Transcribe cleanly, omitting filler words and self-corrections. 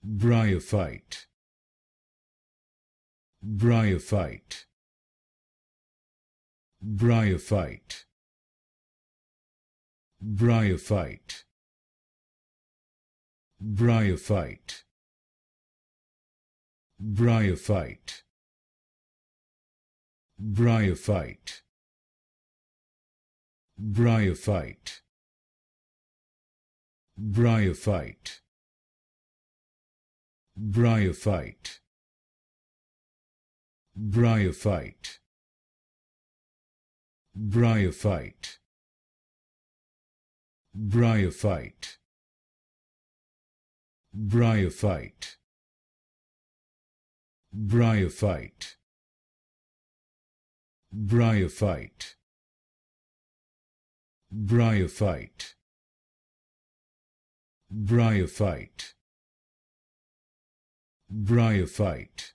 Bryophyte, Bryophyte, Bryophyte, Bryophyte, Bryophyte, Bryophyte, Bryophyte, Bryophyte, Bryophyte, Bryophyte, Bryophyte, Bryophyte, Bryophyte, Bryophyte, Bryophyte, Bryophyte, Bryophyte, Bryophyte, Bryophyte,